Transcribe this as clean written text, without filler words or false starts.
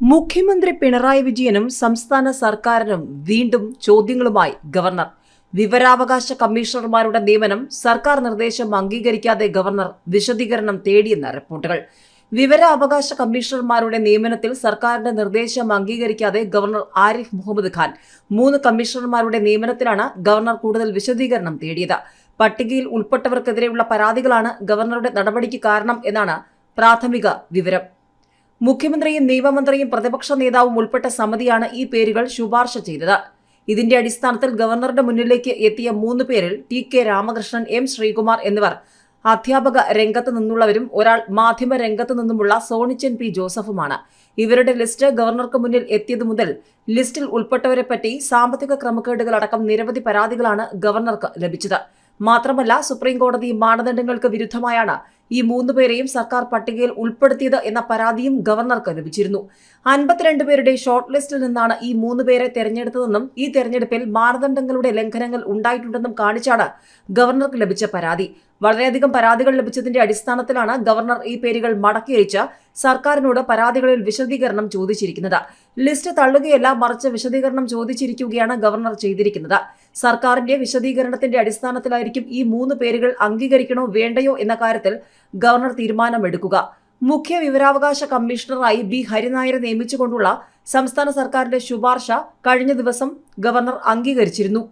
മുഖ്യമന്ത്രി പിണറായി വിജയനും സംസ്ഥാന സർക്കാരിനും വീണ്ടും ചോദ്യങ്ങളുമായി ഗവർണർ. വിവരാവകാശ കമ്മീഷണർമാരുടെ നിയമനം സർക്കാർ നിർദ്ദേശം അംഗീകരിക്കാതെ ഗവർണർ വിശദീകരണം തേടിയെന്ന റിപ്പോർട്ടുകൾ. വിവരാവകാശ കമ്മീഷണർമാരുടെ നിയമനത്തിൽ സർക്കാരിന്റെ നിർദ്ദേശം അംഗീകരിക്കാതെ ഗവർണർ ആരിഫ് മുഹമ്മദ് ഖാൻ 3 കമ്മീഷണർമാരുടെ നിയമനത്തിലാണ് ഗവർണർ കൂടുതൽ വിശദീകരണം തേടിയത്. പട്ടികയിൽ ഉൾപ്പെട്ടവർക്കെതിരെയുള്ള പരാതികളാണ് ഗവർണറുടെ നടപടിക്ക് കാരണം എന്നാണ് പ്രാഥമിക വിവരം. മുഖ്യമന്ത്രിയും നിയമമന്ത്രിയും പ്രതിപക്ഷ നേതാവും ഉൾപ്പെട്ട സമിതിയാണ് ഈ പേരുകൾ ശുപാർശ ചെയ്തത്. ഇതിന്റെ അടിസ്ഥാനത്തിൽ ഗവർണറുടെ മുന്നിലേക്ക് എത്തിയ 3 പേരിൽ ടി.കെ. രാമകൃഷ്ണൻ, എം. ശ്രീകുമാർ എന്നിവർ അധ്യാപക രംഗത്ത് നിന്നുള്ളവരും ഒരാൾ മാധ്യമ രംഗത്തു നിന്നുമുള്ള സോണിച്ചൻ പി. ജോസഫുമാണ്. ഇവരുടെ ലിസ്റ്റ് ഗവർണർക്ക് മുന്നിൽ എത്തിയതു മുതൽ ലിസ്റ്റിൽ ഉൾപ്പെട്ടവരെപ്പറ്റി സാമ്പത്തിക ക്രമക്കേടുകളടക്കം നിരവധി പരാതികളാണ് ഗവർണർക്ക് ലഭിച്ചത്. മാത്രമല്ല, സുപ്രീംകോടതി മാനദണ്ഡങ്ങൾക്ക് വിരുദ്ധമായാണ് ഈ 3 പേരെയും സർക്കാർ പട്ടികയിൽ ഉൾപ്പെടുത്തിയത് എന്ന പരാതിയും ഗവർണർക്ക് ലഭിച്ചിരുന്നു. 52 പേരുടെ ഷോർട്ട് ലിസ്റ്റിൽ നിന്നാണ് ഈ 3 പേരെ തെരഞ്ഞെടുത്തതെന്നും ഈ തെരഞ്ഞെടുപ്പിൽ മാനദണ്ഡങ്ങളുടെ ലംഘനങ്ങൾ ഉണ്ടായിട്ടുണ്ടെന്നും കാണിച്ചാണ് ഗവർണർക്ക് ലഭിച്ച പരാതി. വളരെയധികം പരാതികൾ ലഭിച്ചതിന്റെ അടിസ്ഥാനത്തിലാണ് ഗവർണർ ഈ പേരുകൾ മടക്കി അയച്ച് സർക്കാരിനോട് പരാതികളിൽ വിശദീകരണം ചോദിച്ചിരിക്കുന്നത്. ലിസ്റ്റ് തള്ളുകയല്ല, മറിച്ച് വിശദീകരണം ചോദിച്ചിരിക്കുകയാണ് ഗവർണർ ചെയ്തിരിക്കുന്നത്. സർക്കാരിന്റെ വിശദീകരണത്തിന്റെ അടിസ്ഥാനത്തിലായിരിക്കും ഈ 3 പേരുകൾ അംഗീകരിക്കണോ വേണ്ടയോ എന്ന കാര്യത്തിൽ ഗവർണർ തീരുമാനമെടുക്കുക. മുഖ്യ വിവരാവകാശ കമ്മീഷണറായി ബി. ഹരിനായരെ നിയമിച്ചുകൊണ്ടുള്ള സംസ്ഥാന സർക്കാരിന്റെ ശുപാർശ കഴിഞ്ഞ ദിവസം ഗവർണർ അംഗീകരിച്ചിരുന്നു.